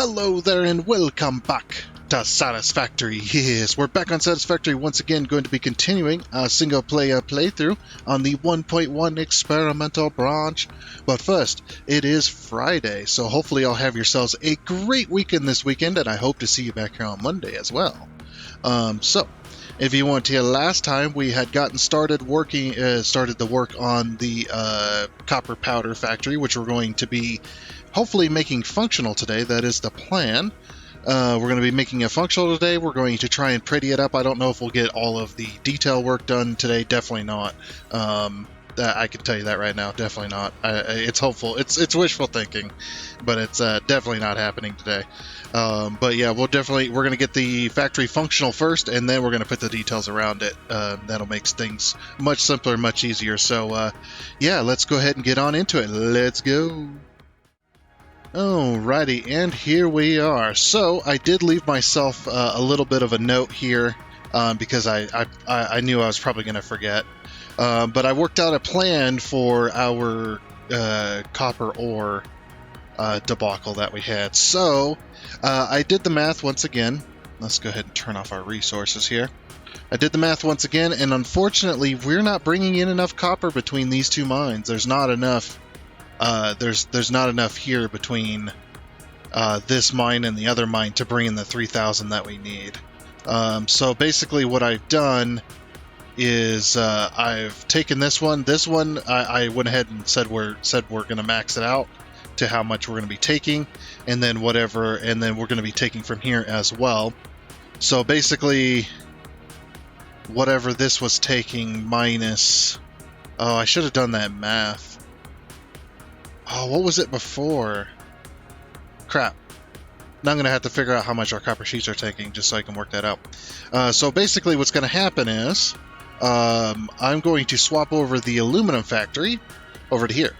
Hello there and welcome back to Satisfactory. Yes, we're back on Satisfactory once again, going to be continuing a single player playthrough on the 1.1 experimental branch. But first, it is Friday, so hopefully I'll have yourselves a great weekend this weekend, and I hope to see you back here on Monday as well. So, if you want to hear, last time we had gotten started the work on the copper powder factory, which we're going to be hopefully making functional today. That is the plan. We're going to be making it functional today. We're going to try and pretty it up. I don't know if we'll get all of the detail work done today. Definitely not. I can tell you that right now. Definitely not. It's hopeful. It's wishful thinking, but it's definitely not happening today. But yeah, we're going to get the factory functional first, and then we're going to put the details around it. That'll make things much simpler, much easier. So yeah, let's go ahead and get on into it. Let's go. Alrighty, and here we are. So I did leave myself a little bit of a note here because I knew I was probably going to forget. But I worked out a plan for our copper ore debacle that we had. So I did the math once again. Let's go ahead and turn off our resources here. I did the math once again, and unfortunately, we're not bringing in enough copper between these two mines. There's not enough. There's not enough here between this mine and the other mine to bring in the 3,000 that we need. So basically, what I've done is I've taken this one. This one I went ahead and said we're going to max it out to how much we're going to be taking, and then whatever, and then we're going to be taking from here as well. So basically, whatever this was taking minus. Oh, I should have done that math. Oh, what was it before? Crap. Now I'm going to have to figure out how much our copper sheets are taking just so I can work that out. So basically what's going to happen is I'm going to swap over the aluminum factory over to here.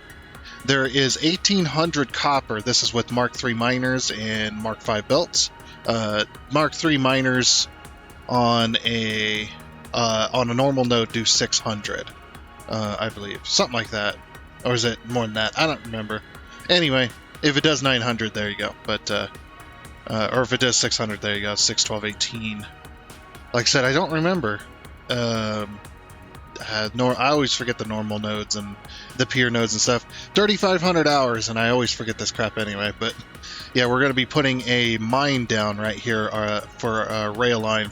There is 1,800 copper. This is with Mark III miners and Mark V belts. Mark III miners on a normal node do 600, I believe. Something like that. Or is it more than that? I don't remember. Anyway, if it does 900, there you go. But or if it does 600, there you go. 6, 12, 18. Like I said, I don't remember. I always forget the normal nodes and the peer nodes and stuff. 3,500 hours, and I always forget this crap anyway. But yeah, we're going to be putting a mine down right here for a rail line.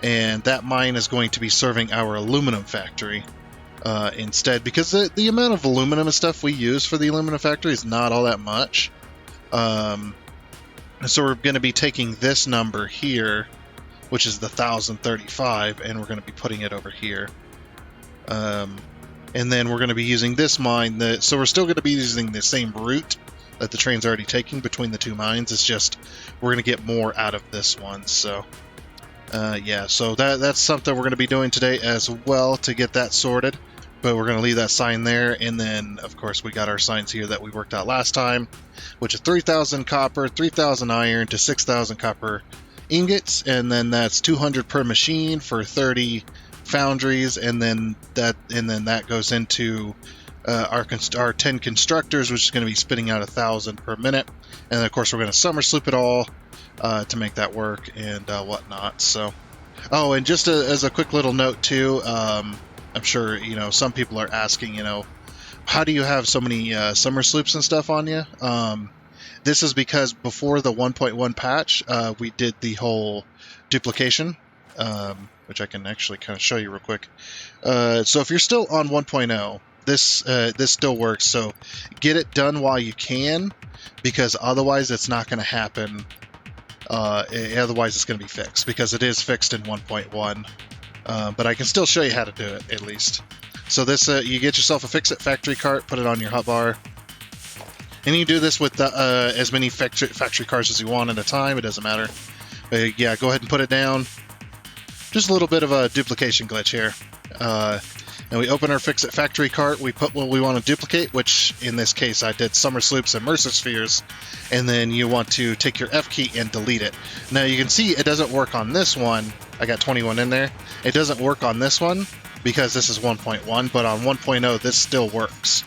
And that mine is going to be serving our aluminum factory. Instead, because the amount of aluminum and stuff we use for the aluminum factory is not all that much. So we're going to be taking this number here, which is the 1,035, and we're going to be putting it over here. And then we're going to be using this mine. So we're still going to be using the same route that the train's already taking between the two mines. It's just we're going to get more out of this one. So yeah, so that's something we're going to be doing today as well to get that sorted. But we're going to leave that sign there, and then, of course, we got our signs here that we worked out last time, which is 3,000 copper, 3,000 iron to 6,000 copper ingots, and then that's 200 per machine for 30 foundries, and then that goes into our 10 constructors, which is going to be spitting out 1,000 per minute, and then, of course, we're going to summer sloop it all to make that work and whatnot. So, oh, and just as a quick little note too. I'm sure, some people are asking, how do you have so many summer sloops and stuff on you? This is because before the 1.1 patch, we did the whole duplication, which I can actually kind of show you real quick. So if you're still on 1.0, this still works. So get it done while you can, because otherwise it's not going to happen. Otherwise it's going to be fixed, because it is fixed in 1.1. But I can still show you how to do it, at least. So this, you get yourself a Fix-It factory cart, put it on your hotbar. And you do this with as many factory carts as you want at a time, it doesn't matter. Yeah, go ahead and put it down. Just a little bit of a duplication glitch here. And we open our Fix-It factory cart, we put what we want to duplicate, which in this case I did summer sloops and Mercer spheres, and then you want to take your F key and delete it. Now you can see it doesn't work on this one. I got 21 in there. It doesn't work on this one because this is 1.1, but on 1.0 this still works.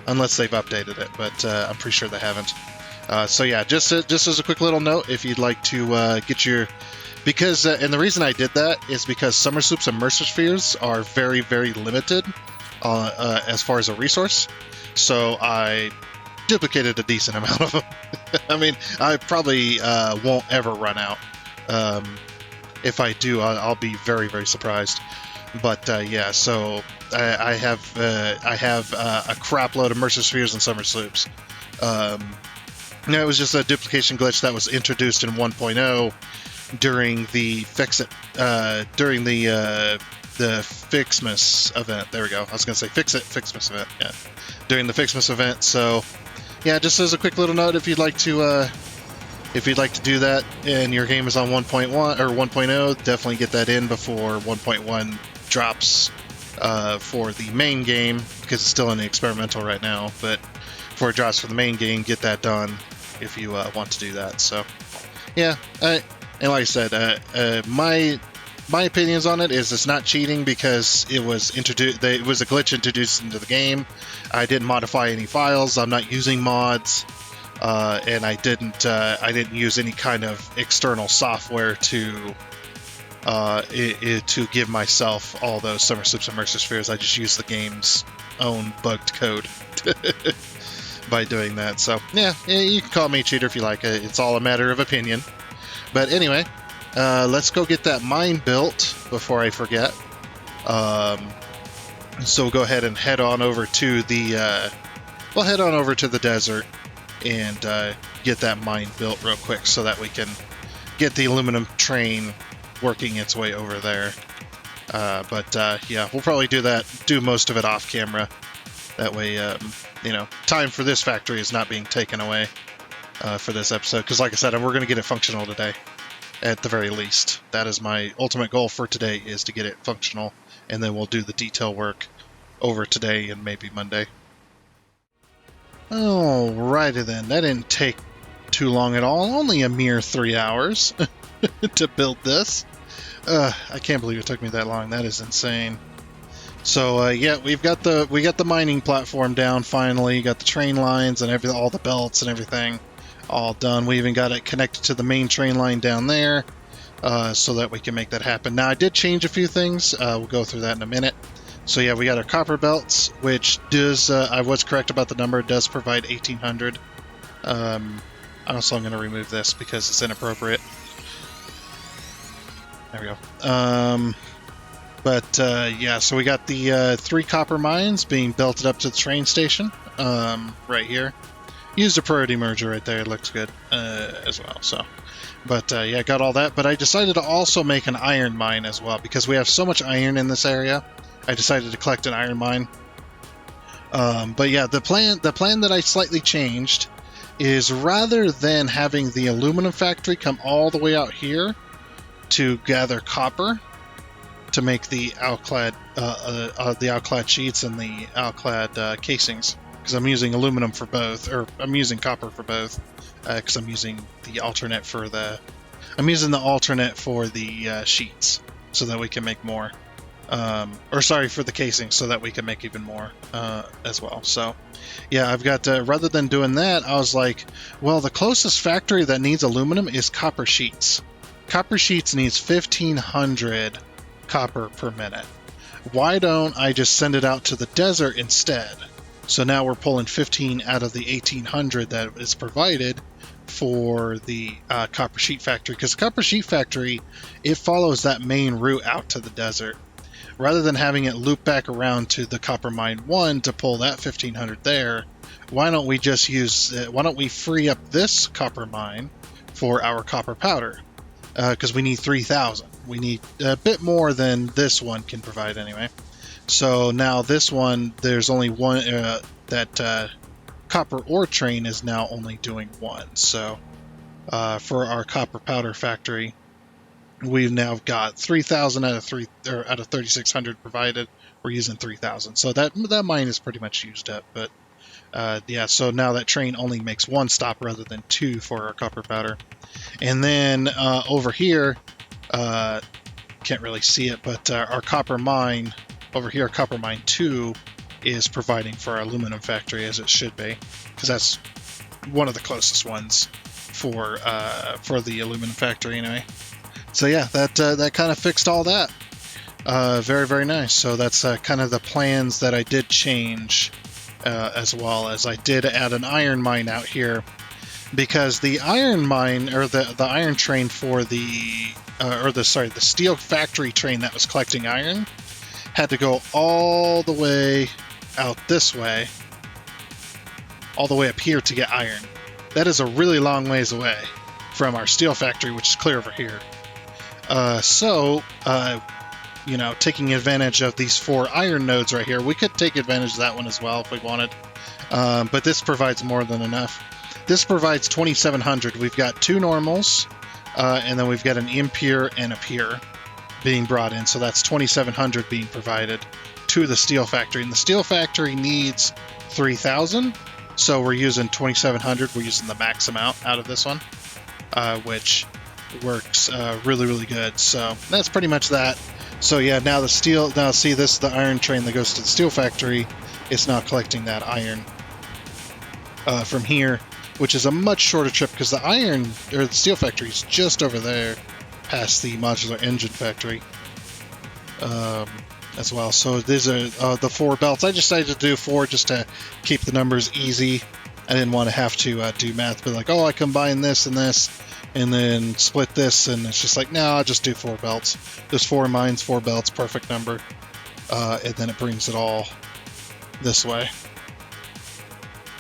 Unless they've updated it, but I'm pretty sure they haven't. So yeah, just as a quick little note, if you'd like to get your, because and the reason I did that is because Summer Soups and Mercer Spheres are very, very limited as far as a resource. So I duplicated a decent amount of them. I mean, I probably won't ever run out. If I do, I'll be very, very surprised. But yeah, so I have a crap load of Mercer Spheres and Summer Soups. No, it was just a duplication glitch that was introduced in 1.0 during the during the Fixmas event. There we go. I was gonna say Fixmas event. Yeah, during the Fixmas event. So yeah, just as a quick little note, if you'd like to do that and your game is on 1.1 or 1.0, definitely get that in before 1.1 drops for the main game, because it's still in the experimental right now. But before it drops for the main game, get that done if you want to do that. So yeah, and like I said, my opinions on it is it's not cheating because it was introduced. It was a glitch introduced into the game. I didn't modify any files. I'm not using mods, and I didn't use any kind of external software to give myself all those Summer Soups and Mercer Spheres. I just used the game's own bugged code by doing that. So yeah, you can call me a cheater if you like. It's all a matter of opinion. But anyway, let's go get that mine built before I forget. So we'll go ahead and head on over to the desert and get that mine built real quick, so that we can get the aluminum train working its way over there. But yeah, we'll probably do most of it off camera. That way, time for this factory is not being taken away for this episode. Because like I said, we're going to get it functional today, at the very least. That is my ultimate goal for today, is to get it functional. And then we'll do the detail work over today and maybe Monday. Alrighty then, that didn't take too long at all. Only a mere 3 hours to build this. I can't believe it took me that long. That is insane. So yeah, we got the mining platform down finally. Got the train lines and all the belts and everything all done. We even got it connected to the main train line down there, so that we can make that happen. Now I did change a few things. We'll go through that in a minute. So yeah, we got our copper belts, which does, I was correct about the number, it does provide 1800. Also, I'm going to remove this because it's inappropriate. There we go. Yeah, so we got the 3 copper mines being belted up to the train station, right here. Used a priority merger right there, it looks good as well. So, but yeah, got all that. But I decided to also make an iron mine as well, because we have so much iron in this area. I decided to collect an iron mine. But yeah, the plan that I slightly changed is, rather than having the aluminum factory come all the way out here to gather copper to make the alclad sheets and the alclad casings, because I'm using aluminum for both, or I'm using copper for both, because I'm using the alternate for the sheets, so that we can make more. For the casing, so that we can make even more as well. So yeah, I've got, rather than doing that, I was like, well, the closest factory that needs aluminum is copper sheets. Copper sheets needs 1500 copper per minute. Why don't I just send it out to the desert instead? So now we're pulling 15 out of the 1800 that is provided for the copper sheet factory, because the copper sheet factory, it follows that main route out to the desert. Rather than having it loop back around to the copper mine 1 to pull that 1500 there, why don't we free up this copper mine for our copper powder? Because we need 3000. We need a bit more than this one can provide anyway. So now this one, there's only one, that copper ore train is now only doing 1. So for our copper powder factory, we've now got 3,000 out of 3,600 provided. We're using 3,000, so that mine is pretty much used up. But yeah, so now that train only makes 1 stop rather than 2 for our copper powder. And then over here, can't really see it, but our copper mine over here, copper mine 2, is providing for our aluminum factory, as it should be, because one of the closest ones for the aluminum factory anyway. So yeah, that kind of fixed all that. Very, very nice. So that's kind of the plans that I did change, as well as I did add an iron mine out here, because the iron mine, or the iron train for the steel factory train that was collecting iron, had to go all the way out this way, all the way up here to get iron. That is a really long ways away from our steel factory, which is clear over here. Taking advantage of these 4 iron nodes right here, we could take advantage of that one as well if we wanted. But this provides more than enough. This provides 2,700. We've got 2 normals, and then we've got an impure and a pure being brought in. So that's 2,700 being provided to the steel factory. And the steel factory needs 3,000. So we're using 2,700. We're using the max amount out of this one, which works really, really good. So that's pretty much that. So yeah, now the steel, now see, this is the iron train that goes to the steel factory. It's now collecting that iron from here, which is a much shorter trip because the iron, or the steel factory, is just over there past the modular engine factory as well. So these are the 4 belts. I decided to do 4 just to keep the numbers easy. I didn't want to have to do math, but like, oh, I combine this and this, and then split this, and it's just like, no, I'll just do 4 belts. There's 4 mines, 4 belts, perfect number. And then it brings it all this way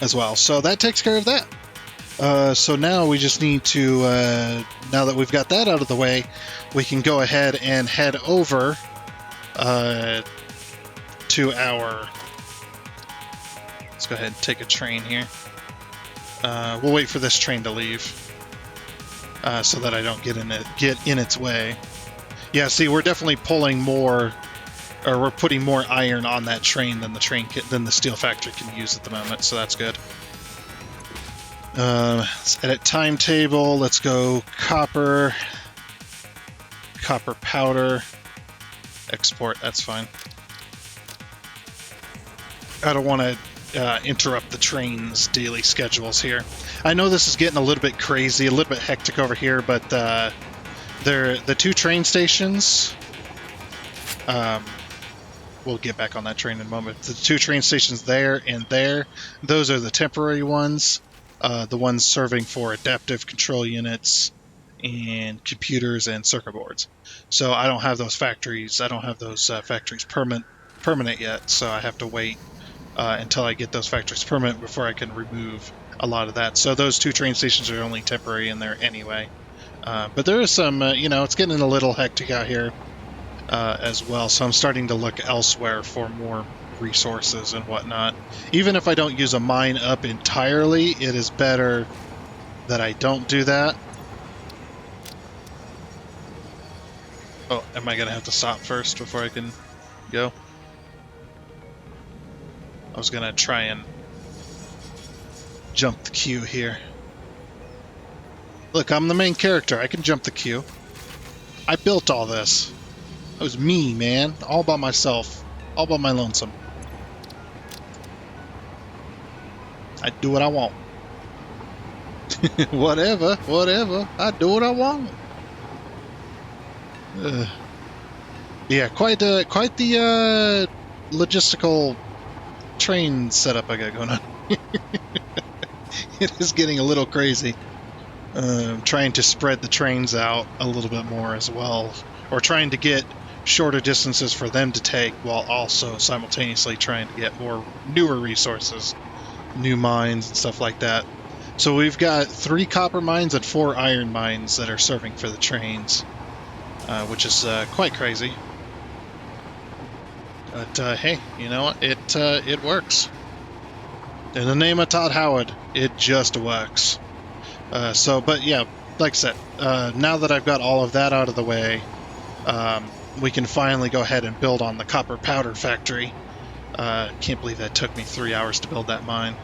as well. So that takes care of that. So now we just need to, now that we've got that out of the way, we can go ahead and head over to our, let's go ahead and take a train here. We'll wait for this train to leave so that I don't get in its way. Yeah, see, we're definitely pulling more, or we're putting more iron on that train than the steel factory can use at the moment, so that's good. Let's edit timetable. Let's go copper powder, export. That's fine. I don't want to interrupt the train's daily schedules here. I know this is getting a little bit crazy, a little bit hectic over here, but the 2 train stations. We'll get back on that train in a moment. The 2 train stations there and there, those are the temporary ones. The ones serving for adaptive control units and computers and circuit boards. So I don't have those factories. I don't have those factories permanent yet. So I have to wait until I get those factories permanent before I can remove a lot of that. So those 2 train stations are only temporary in there anyway. But there is some, it's getting a little hectic out here as well. So I'm starting to look elsewhere for more resources and whatnot. Even if I don't use a mine up entirely, it is better that I don't do that. Oh, am I gonna have to stop first before I can go? I was gonna try and jump the queue here. Look, I'm the main character. I can jump the queue. I built all this. It was me, man. All by myself. All by my lonesome. I do what I want. whatever. I do what I want. Yeah, quite the logistical train setup I got going on. It is getting a little crazy. Trying to spread the trains out a little bit more as well, or trying to get shorter distances for them to take while also simultaneously trying to get more newer resources, new mines and stuff like that. So we've got 3 copper mines and 4 iron mines that are serving for the trains, which is quite crazy. But hey, you know what? It works. In the name of Todd Howard, it just works. But yeah, like I said, now that I've got all of that out of the way, we can finally go ahead and build on the copper powder factory. Can't believe that took me 3 hours to build that mine.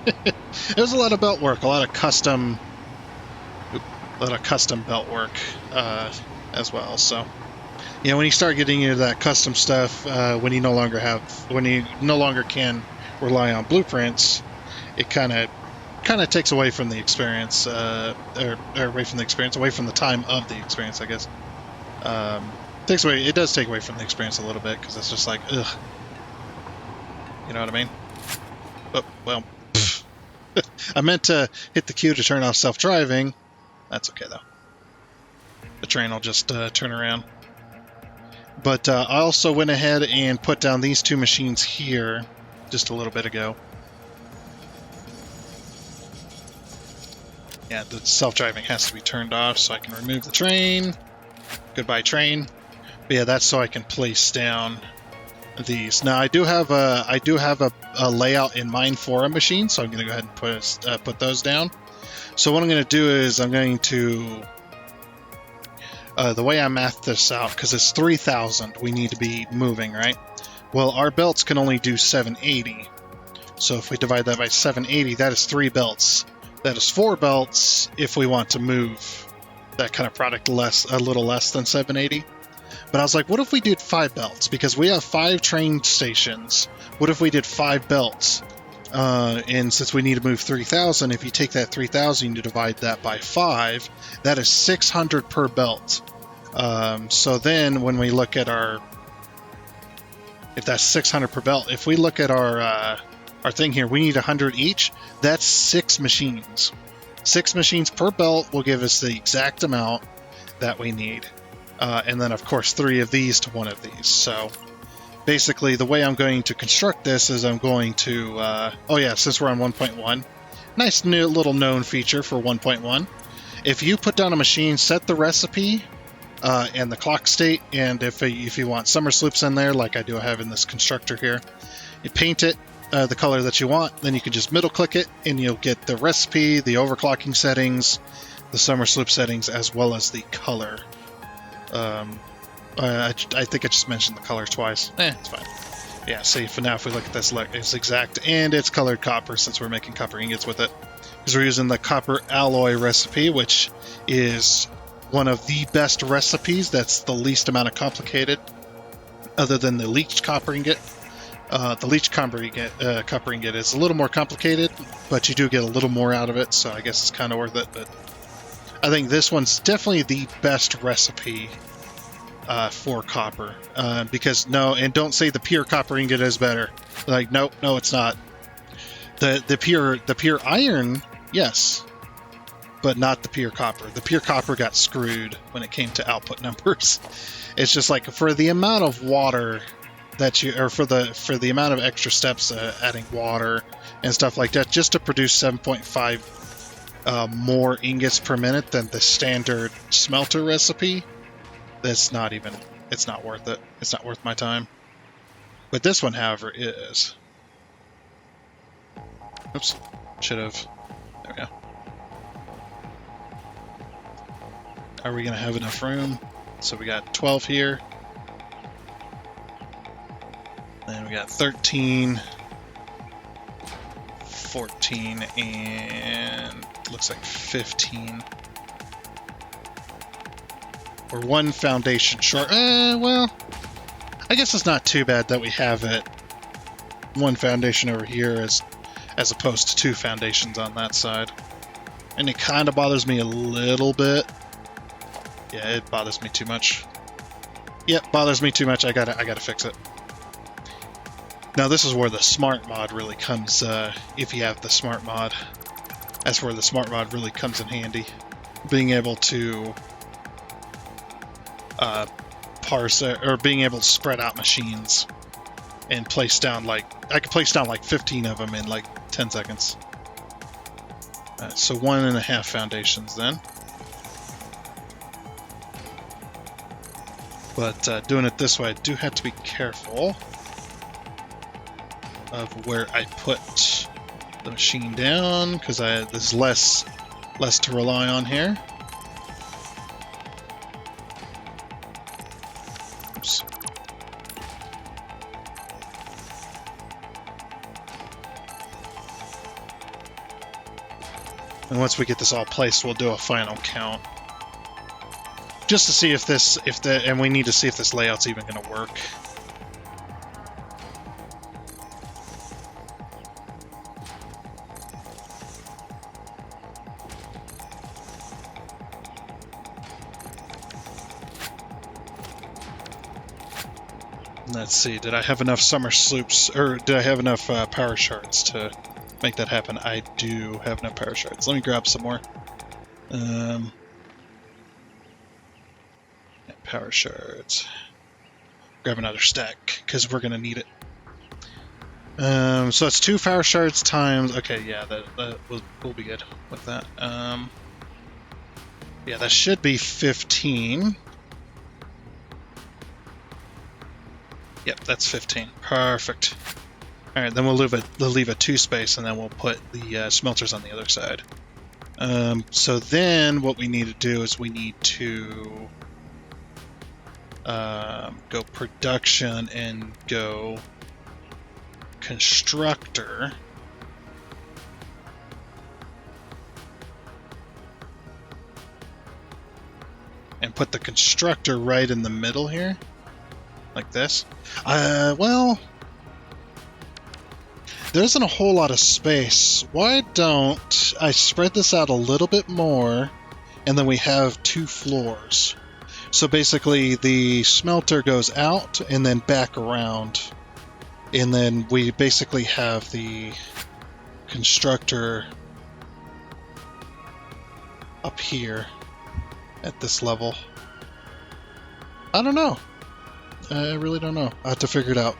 It was a lot of belt work, a lot of custom belt work as well. So, yeah, when you start getting into that custom stuff, when you no longer can rely on blueprints, it kind of kind of takes away from the experience, or away from the experience, away from the time of the experience, I guess. It does take away from the experience a little bit, because it's just like, ugh. You know what I mean? Oh, well, I meant to hit the Q to turn off self-driving. That's okay, though. The train will just turn around. But I also went ahead and put down these two machines here just a little bit ago. Yeah, the self-driving has to be turned off so I can remove the train. Goodbye, train. But yeah, that's so I can place down these. Now I do have a layout in mind for a machine, so I'm going to go ahead and put those down. So what I'm going to do is I'm going to the way I math this out, because it's 3,000 we need to be moving, right? Well, our belts can only do 780. So if we divide that by 780, that is 3 belts. That is 4 belts if we want to move that kind of product a little less than 780. But I was like, what if we did 5 belts? Because we have 5 train stations. What if we did 5 belts? And since we need to move 3,000, if you take that 3,000, you divide that by 5, that is 600 per belt. So then when we look at if that's 600 per belt, if we look at our thing here, we need 100 each. That's 6 machines. 6 machines per belt will give us the exact amount that we need. And then, of course, 3 of these to 1 of these. So basically, the way I'm going to construct this is I'm going to... since we're on 1.1, nice new little known feature for 1.1. If you put down a machine, set the recipe and the clock state, and if you want summer sloops in there, like I do have in this constructor here, you paint it the color that you want, then you can just middle click it, and you'll get the recipe, the overclocking settings, the summer sloop settings, as well as the color. I think I just mentioned the color twice. It's fine. Yeah, see, for now, if we look at this, look, it's exact, and it's colored copper since we're making copper ingots with it. Because we're using the copper alloy recipe, which is one of the best recipes. That's the least amount of complicated, other than the leached copper ingot. The leached copper ingot is a little more complicated, but you do get a little more out of it, so I guess it's kind of worth it. But I think this one's definitely the best recipe for copper, because and don't say the pure copper ingot is better. Like, no, it's not. The pure iron, yes, but not the pure copper. The pure copper got screwed when it came to output numbers. It's just like for the amount of water that for the amount of extra steps, adding water and stuff like that, just to produce 7.5 more ingots per minute than the standard smelter recipe. It's not worth it. It's not worth my time. But this one, however, is. Oops. Should have. There we go. Are we going to have enough room? So we got 12 here. Then we got 13, 14, and looks like 15. We're 1 foundation short. Well, I guess it's not too bad that we have it 1 foundation over here as opposed to 2 foundations on that side. And it kind of bothers me a little bit. Yeah, it bothers me too much. Yep, bothers me too much. I gotta fix it. Now this is where the smart mod really comes, if you have the smart mod. That's where the smart mod really comes in handy. Being able to parse, or being able to spread out machines and place down, I could place down like 15 of them in like 10 seconds. So 1.5 foundations then. But doing it this way, I do have to be careful of where I put the machine down, because there's less to rely on here. Oops. And once we get this all placed, we'll do a final count. Just to see and we need to see if this layout's even going to work. Let's see, did I have enough summer sloops, or did I have enough power shards to make that happen? I do have enough power shards. Let me grab some more. Power shards. Grab another stack, because we're going to need it. So it's 2 power shards times... Okay, yeah, that will be good with that. Yeah, that should be 15. Yep, that's 15. Perfect. Alright, then we'll leave a 2 space, and then we'll put the smelters on the other side. So then what we need to do is we need to go production and go constructor. And put the constructor right in the middle here. Like this. Well, there isn't a whole lot of space. Why don't I spread this out a little bit more, and then we have 2 floors. So basically the smelter goes out and then back around, and then we basically have the constructor up here at this level. I don't know. I really don't know. I have to figure it out.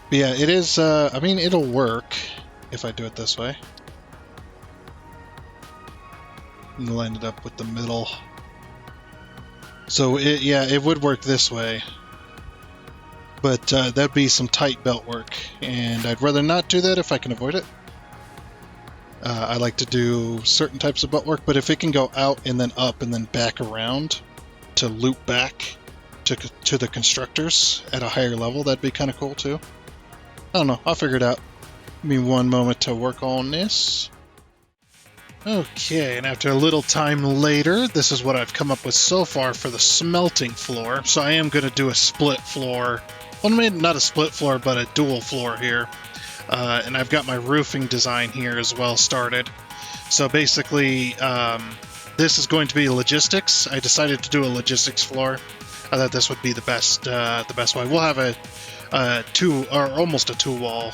But yeah, it is, I mean, it'll work if I do it this way. And line it up with the middle. So, it would work this way. But that'd be some tight belt work. And I'd rather not do that if I can avoid it. I like to do certain types of belt work, but if it can go out and then up and then back around to loop back to the constructors at a higher level, that'd be kind of cool too. I don't know, I'll figure it out. Give me one moment to work on this. Okay, and after a little time later, this is what I've come up with so far for the smelting floor. So I am going to do a split floor. Well, maybe not a split floor, but a dual floor here. And I've got my roofing design here as well started. So basically, this is going to be logistics. I decided to do a logistics floor. I thought this would be the best way. We'll have almost a 2-wall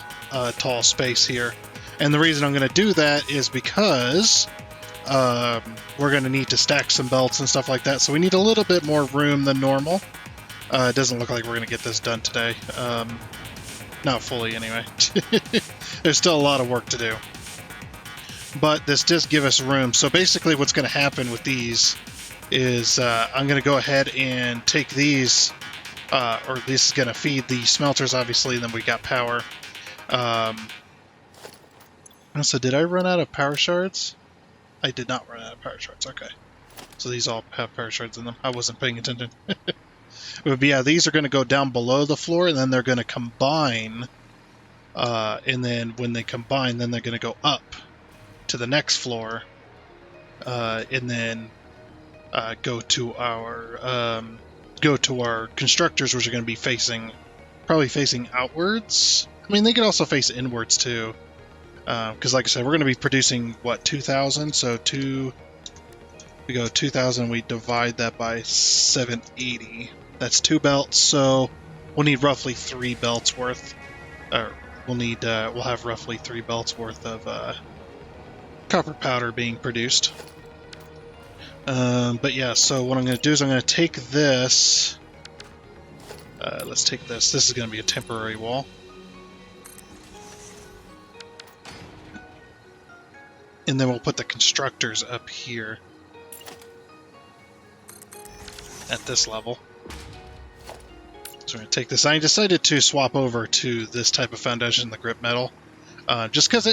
tall space here. And the reason I'm going to do that is because we're going to need to stack some belts and stuff like that. So we need a little bit more room than normal. It doesn't look like we're going to get this done today. Not fully, anyway. There's still a lot of work to do. But this does give us room. So basically what's going to happen with these is I'm going to go ahead and take these, or this is going to feed the smelters, obviously, and then we got power. So did I run out of power shards? I did not run out of power shards, okay. So these all have power shards in them. I wasn't paying attention. But yeah, these are going to go down below the floor, and then they're going to combine. And then when they combine, then they're going to go up to the next floor, and then go to our constructors, which are going to be probably facing outwards. I mean, they could also face inwards too, because like I said, we're going to be producing what, 2,000. So we go 2,000. We divide that by 780. That's 2 belts. So we'll need roughly 3 belts worth. Or we'll have roughly 3 belts worth of copper powder being produced. But yeah, so what I'm going to do is I'm going to take this. Let's take this. This is going to be a temporary wall. And then we'll put the constructors up here at this level. So we're going to take this. I decided to swap over to this type of foundation, the grip metal, just because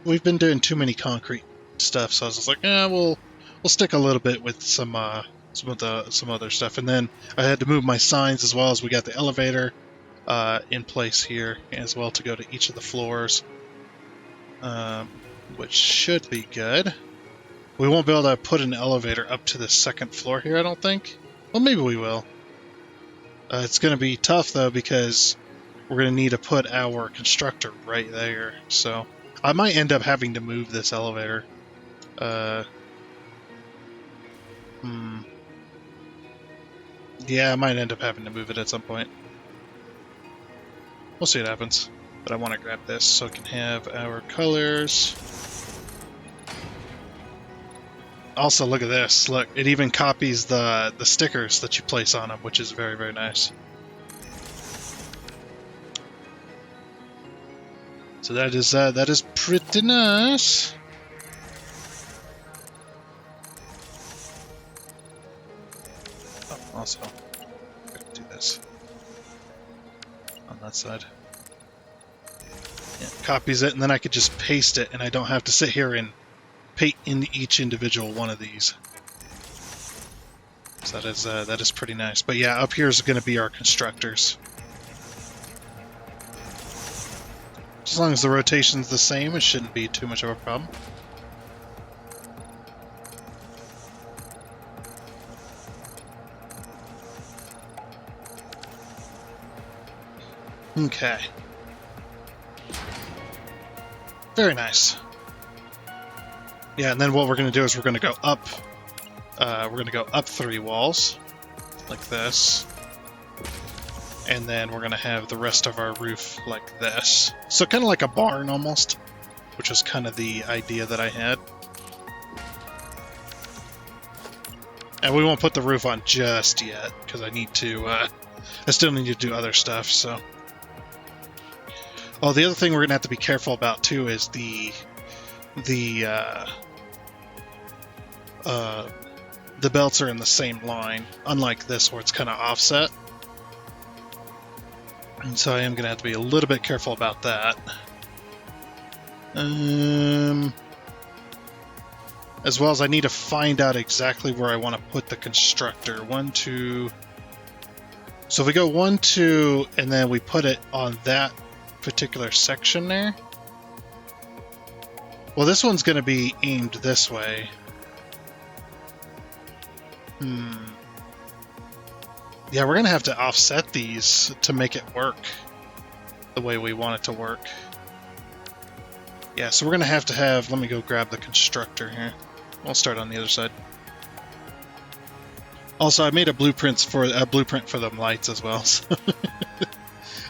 we've been doing too many concrete stuff. So I was just like, yeah, we'll stick a little bit with some other stuff. And then I had to move my signs as well, as we got the elevator in place here as well to go to each of the floors, which should be good. We won't be able to put an elevator up to the 2nd floor here, I don't think. Well, maybe we will. It's going to be tough, though, because we're going to need to put our constructor right there. So I might end up having to move this elevator. Yeah, I might end up having to move it at some point. We'll see what happens. But I want to grab this so I can have our colors. Also, look at this. Look, it even copies the stickers that you place on them, which is very, very nice. So that is pretty nice. Oh, also, I can do this on that side. Yeah, copies it, and then I could just paste it, and I don't have to sit here and paint in each individual one of these. So that is pretty nice. But yeah, up here is going to be our constructors. As long as the rotation's the same, it shouldn't be too much of a problem. Okay. Very nice. Yeah, and then what we're going to do is we're going to go up. We're going to go up 3 walls, like this. And then we're going to have the rest of our roof like this. So kind of like a barn almost, which was kind of the idea that I had. And we won't put the roof on just yet, because I need to, I still need to do other stuff, so. Oh, the other thing we're going to have to be careful about too is the belts are in the same line, unlike this where it's kind of offset. And so I am going to have to be a little bit careful about that. As well as I need to find out exactly where I want to put the constructor. 1, 2... So if we go 1, 2, and then we put it on that particular section there. Well, this one's going to be aimed this way. Yeah, we're going to have to offset these to make it work the way we want it to work. Yeah, so we're going to have... Let me go grab the constructor here. We'll start on the other side. Also, I made a blueprint for them lights as well. So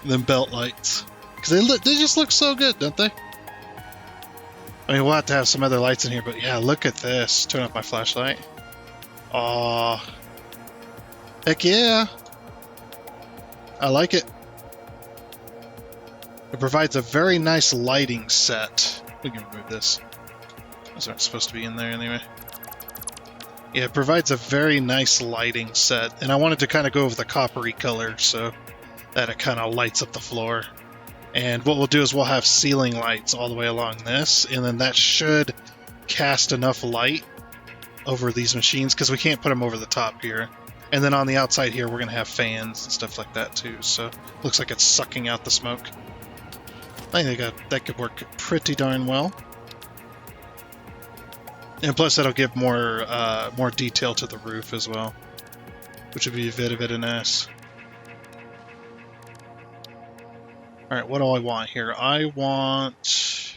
them belt lights. Because they just look so good, don't they? I mean, we'll have to have some other lights in here, but yeah, look at this. Turn off my flashlight. Aww. Heck yeah! I like it. It provides a very nice lighting set. We can remove this. Those aren't supposed to be in there anyway. Yeah, it provides a very nice lighting set, and I wanted to kind of go with the coppery color so that it kind of lights up the floor. And what we'll do is we'll have ceiling lights all the way along this, and then that should cast enough light over these machines, because we can't put them over the top here. And then on the outside here, we're going to have fans and stuff like that too, so looks like it's sucking out the smoke. I think that could work pretty darn well. And plus that'll give more detail to the roof as well, which would be very nice. Alright, what do I want here? I want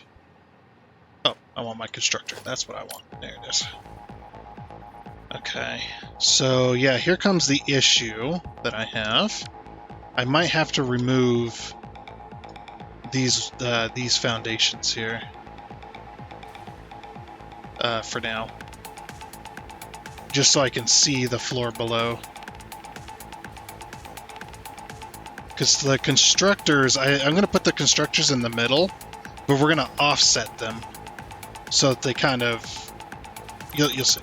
my constructor. That's what I want. There it is. Okay, so yeah, here comes the issue that I have. I might have to remove these foundations here for now, just so I can see the floor below. Because the constructors, I'm going to put the constructors in the middle, but we're going to offset them so that they kind of, you'll see.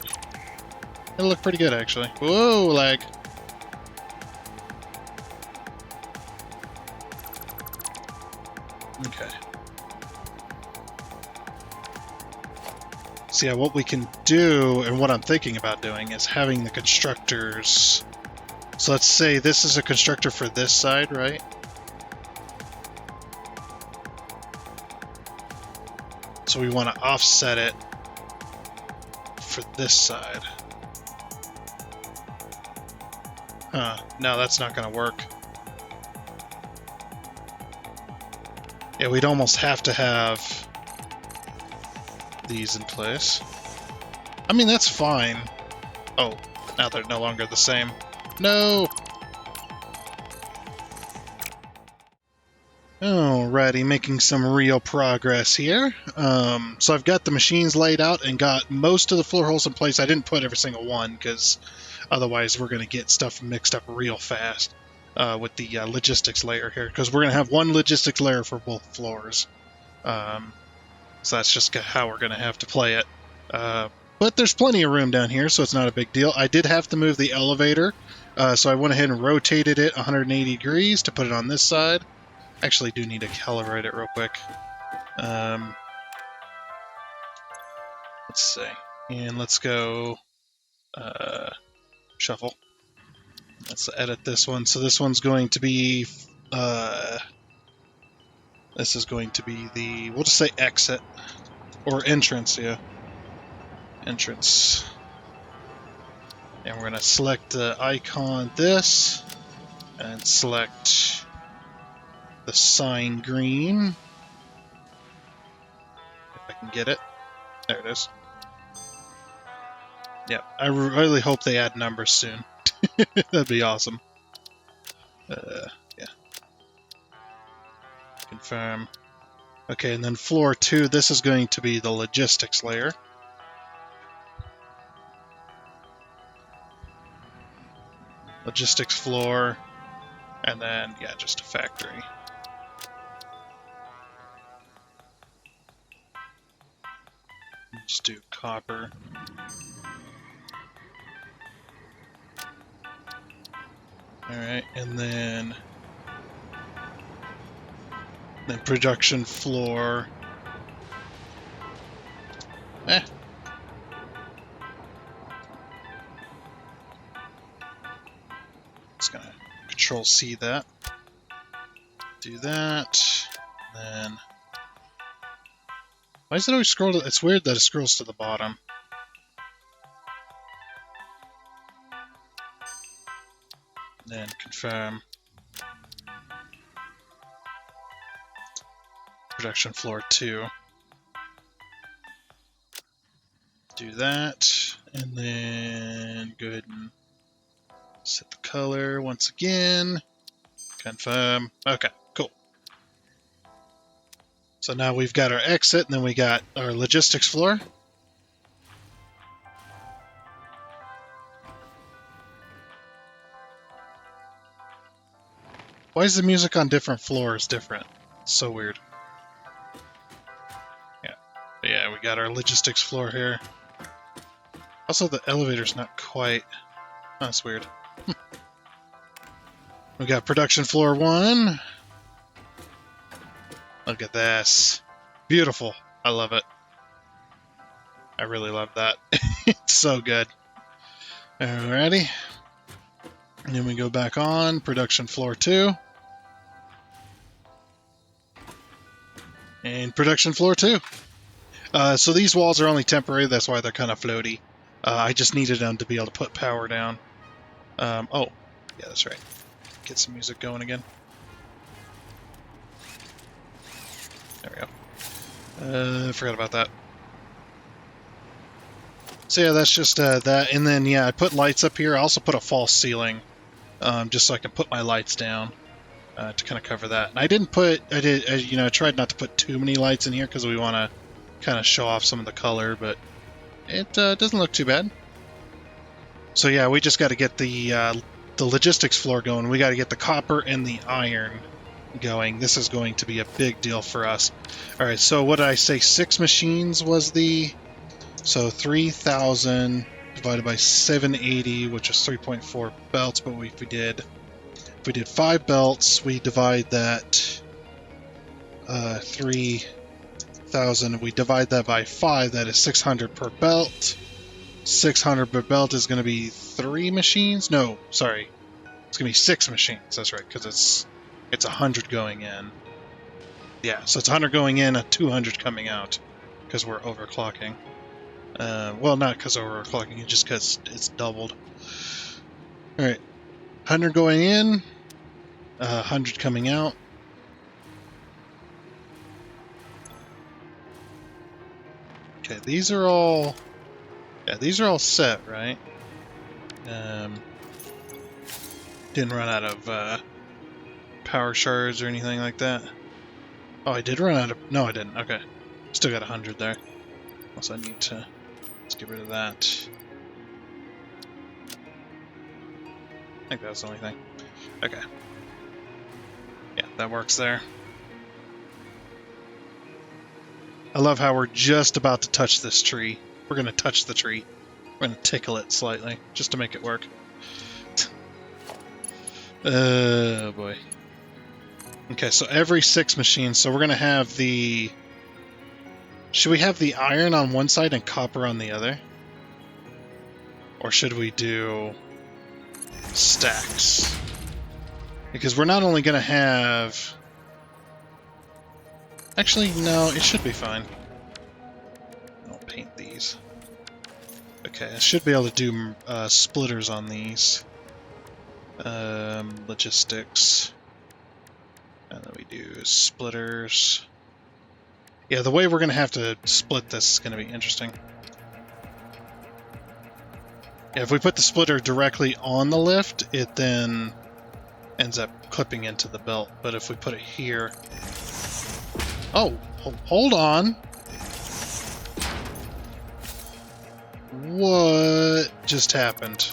It'll look pretty good, actually. Whoa, lag. Okay. So yeah, what we can do, and what I'm thinking about doing, is having the constructors... So let's say this is a constructor for this side, right? So we want to offset it for this side. Huh, no, that's not going to work. Yeah, we'd almost have to have these in place. I mean, that's fine. Oh, now they're no longer the same. No! Alrighty, making some real progress here. So I've got the machines laid out and got most of the floor holes in place. I didn't put every single one because otherwise we're going to get stuff mixed up real fast with the logistics layer here, because we're going to have one logistics layer for both floors. So that's just how we're going to have to play it. But there's plenty of room down here, so it's not a big deal. I did have to move the elevator, so I went ahead and rotated it 180 degrees to put it on this side. Actually do need to calibrate it real quick. Let's see. And let's go shuffle. Let's edit this one. So this one's going to be this is going to be the, we'll just say exit or entrance, yeah. Entrance. And we're going to select the icon this and select the sign green. If I can get it. There it is. Yeah, I really hope they add numbers soon. That'd be awesome. Yeah. Confirm. Okay, and then floor 2, this is going to be the logistics layer. Logistics floor, and then, yeah, just a factory. Just do copper. Alright, and then production floor. Just gonna Control C that. Do that. Then why does it always scroll to, it's weird that it scrolls to the bottom. Then confirm. Production floor 2. Do that, and then go ahead and set the color once again. Confirm. Okay, cool. So now we've got our exit, and then we got our logistics floor. Why is the music on different floors different? It's so weird. Yeah, we got our logistics floor here. Also, the elevator's not quite... Oh, that's weird. We got production floor 1. Look at this. Beautiful. I love it. I really love that. It's so good. Alrighty. And then we go back on production floor 2. And production floor 2. So these walls are only temporary, that's why they're kind of floaty. I just needed them to be able to put power down. Oh, yeah, that's right. Get some music going again. There we go. I forgot about that. So yeah, that's just that. And then, yeah, I put lights up here. I also put a false ceiling, just so I can put my lights down to kind of cover that. And I didn't put, I tried not to put too many lights in here because we want to kind of show off some of the color, but it doesn't look too bad. So yeah, we just got to get the logistics floor going. We got to get the copper and the iron going. This is going to be a big deal for us. All right, so what did I say? 6 machines was the... So 3,000 divided by 780, which is 3.4 belts. But if we did 5 belts, we divide that 3,000. We divide that by 5. That is 600 per belt. 600 per belt is going to be 3 machines. No, sorry, it's going to be 6 machines. That's right, because it's 100 going in. Yeah, so it's 100 going in, 200 coming out, because we're overclocking. Well, not because we're overclocking, just because it's doubled. All right, 100 going in, 100 coming out. Okay, these are all set, right? Didn't run out of power shards or anything like that. Oh, I did run out of... No, I didn't. Okay. Still got 100 there. Also, I need to... Let's get rid of that. I think that was the only thing. Okay. Yeah, that works there. I love how we're just about to touch this tree. We're going to touch the tree. We're going to tickle it slightly, just to make it work. Oh, boy. Okay, so every 6 machines, so we're going to have the... Should we have the iron on one side and copper on the other? Or should we do stacks? Because we're not only going to have... Actually, no, it should be fine. I'll paint these. Okay, I should be able to do splitters on these. Logistics. And then we do splitters. Yeah, the way we're going to have to split this is going to be interesting. Yeah, if we put the splitter directly on the lift, it then ends up clipping into the belt. But if we put it here... Oh, hold on. What just happened?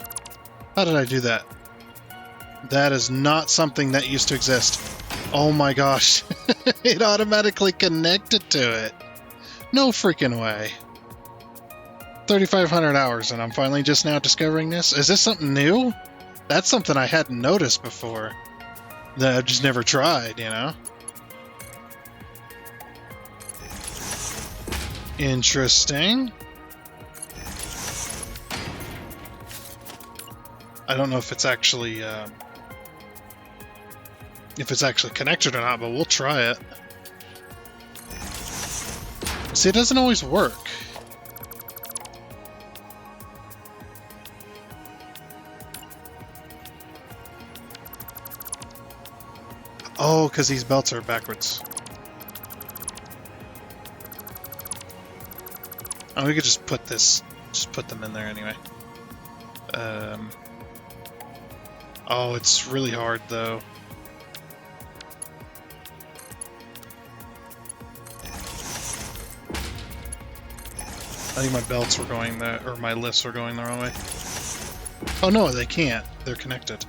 How did I do that? That is not something that used to exist. Oh my gosh. It automatically connected to it. No freaking way. 3,500 hours and I'm finally just now discovering this? Is this something new? That's something I hadn't noticed before. That I've just never tried, you know? Interesting. I don't know if it's actually connected or not, but we'll try it. See, it doesn't always work. Oh, because these belts are backwards. Oh, we could just put them in there anyway. Oh, it's really hard though. I think my belts were going or my lifts were going the wrong way. Oh no, they can't. They're connected.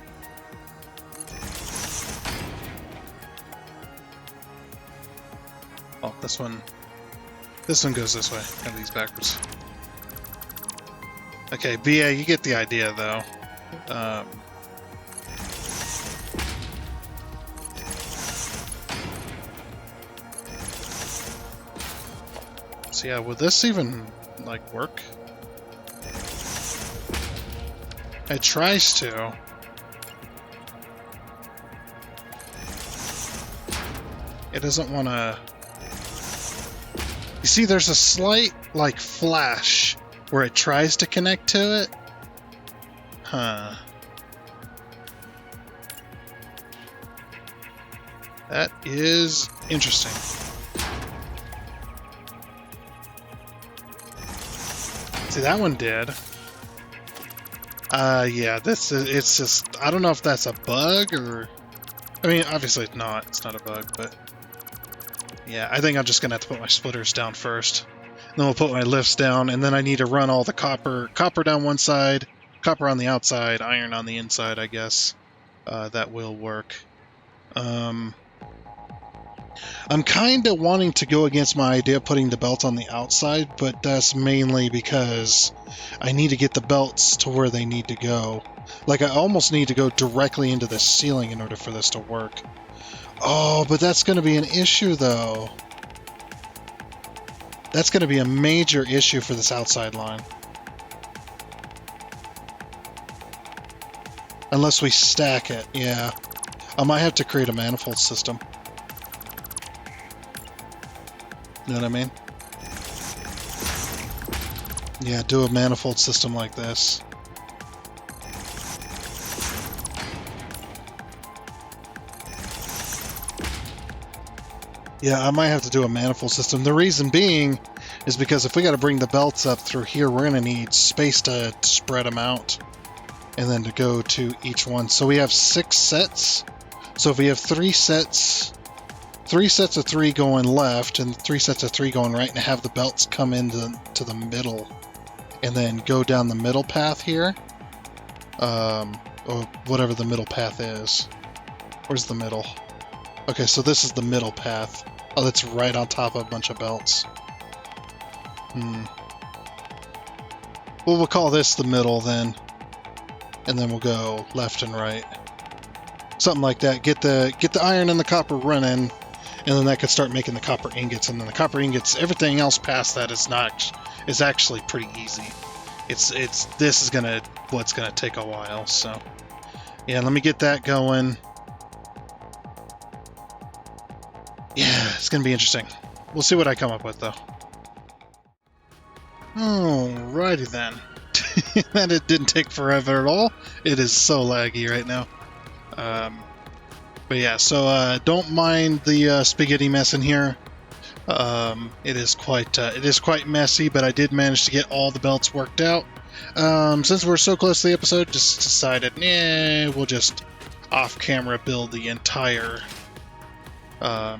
Oh, this one goes this way. Have these backwards. Okay, BA, you get the idea though. So yeah, would this even like work? It tries to. It doesn't want to. You see, there's a slight like flash where it tries to connect to it. Huh. That is interesting. See, that one did. Yeah, it's just, I don't know if that's a bug or, I mean, obviously it's not a bug, but yeah, I think I'm just gonna have to put my splitters down first. Then we'll put my lifts down, and then I need to run all the copper down one side, copper on the outside, iron on the inside, I guess. That will work. I'm kind of wanting to go against my idea of putting the belt on the outside, but that's mainly because I need to get the belts to where they need to go. Like, I almost need to go directly into the ceiling in order for this to work. Oh, but that's going to be an issue, though. That's going to be a major issue for this outside line. Unless we stack it, yeah. I might have to create a manifold system. You know what I mean? Yeah, do a manifold system like this. Yeah, I might have to do a manifold system. The reason being is because if we got to bring the belts up through here, we're going to need space to spread them out. and then to go to each one. So we have 6 sets. So if we have 3 sets of 3 going left and 3 sets of 3 going right, and have the belts come into the middle and then go down the middle path here, or whatever the middle path is. Where's the middle? Okay, so this is the middle path. Oh, that's right on top of a bunch of belts. Well, we'll call this the middle then, and then we'll go left and right. Something like that. Get the iron and the copper running, and then that could start making the copper ingots, and then the copper ingots, everything else past that is actually pretty easy. This is what's gonna take a while. So yeah, let me get that going. Yeah, it's gonna be interesting. We'll see what I come up with though. Alrighty then. And it didn't take forever at all. It is so laggy right now. But yeah, so don't mind the spaghetti mess in here. It is quite messy, but I did manage to get all the belts worked out. Since we're so close to the episode, just decided, we'll just off-camera build the entire. I'll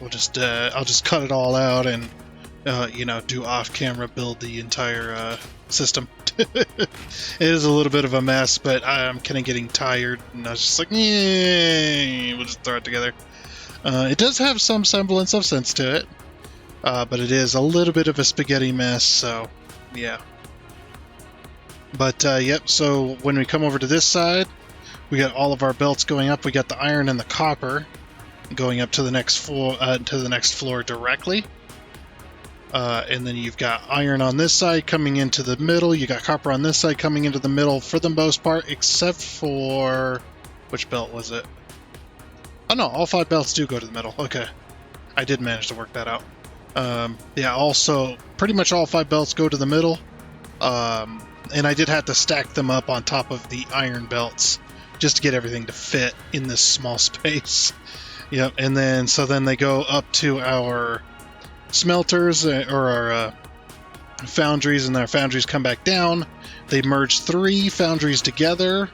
just cut it all out and do off-camera build the entire system. It is a little bit of a mess, but I'm kind of getting tired, and I was just like, we'll just throw it together. It does have some semblance of sense to it, but it is a little bit of a spaghetti mess, so yeah. But yep, so when we come over to this side, we got all of our belts going up. We got the iron and the copper going up to the next floor directly. And then you've got iron on this side coming into the middle. You got copper on this side coming into the middle for the most part, except for... which belt was it? Oh no, all 5 belts do go to the middle. Okay. I did manage to work that out. Yeah, also, pretty much all 5 belts go to the middle. And I did have to stack them up on top of the iron belts just to get everything to fit in this small space. Yep, and then they go up to our smelters or our foundries, and our foundries come back down. They merge 3 foundries together,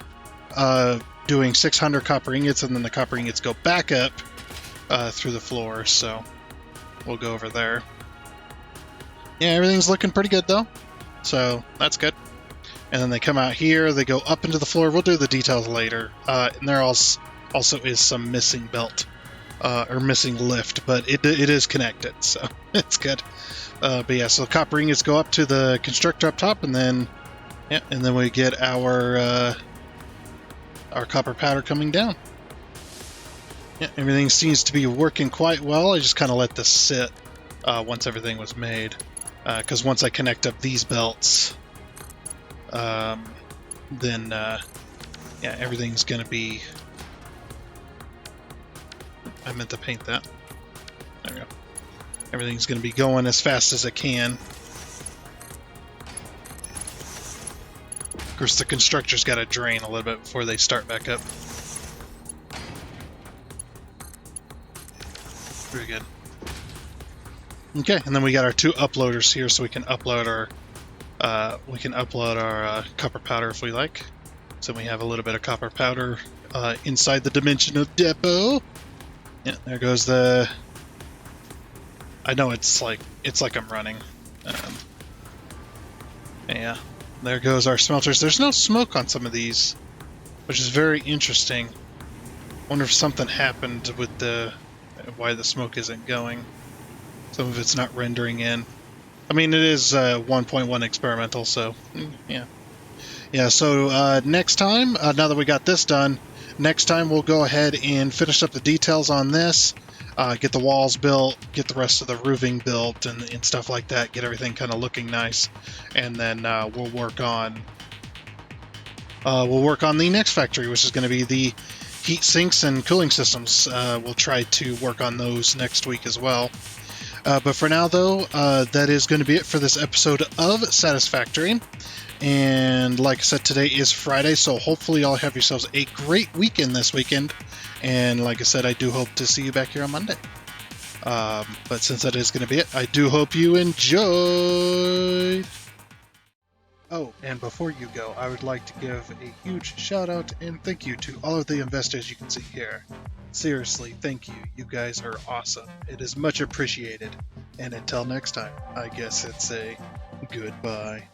doing 600 copper ingots, and then the copper ingots go back up through the floor. So we'll go over there. Yeah, everything's looking pretty good though, so that's good. And then they come out here, they go up into the floor. We'll do the details later. And there also is some missing belt. Or missing lift, but it is connected, so it's good. But yeah, so copper ingots go up to the constructor up top, and then we get our copper powder coming down. Yeah, everything seems to be working quite well. I just kind of let this sit once everything was made, because once I connect up these belts, then everything's going to be... I meant to paint that. There we go. Everything's going to be going as fast as it can. Of course, the constructor's got to drain a little bit before they start back up. Very good. Okay, and then we got our 2 uploaders here, so we can upload our copper powder if we like. So we have a little bit of copper powder inside the dimensional depot. Yeah, there goes the... I know it's like I'm running. Yeah, there goes our smelters. There's no smoke on some of these, which is very interesting. Wonder if something happened with why the smoke isn't going. Some of it's not rendering in. I mean, it is 1.1 experimental, so yeah. Yeah, so next time, now that we got this done, next time we'll go ahead and finish up the details on this, get the walls built, get the rest of the roofing built and stuff like that, get everything kind of looking nice, and then we'll work on the next factory, which is going to be the heat sinks and cooling systems. We'll try to work on those next week as well. But for now, though, that is going to be it for this episode of Satisfactory. And like I said, today is Friday, so hopefully y'all have yourselves a great weekend this weekend. And like I said, I do hope to see you back here on Monday. But since that is going to be it, I do hope you enjoyed. Oh, and before you go, I would like to give a huge shout out and thank you to all of the investors you can see here. Seriously, thank you. You guys are awesome. It is much appreciated. And until next time, I guess it's a goodbye.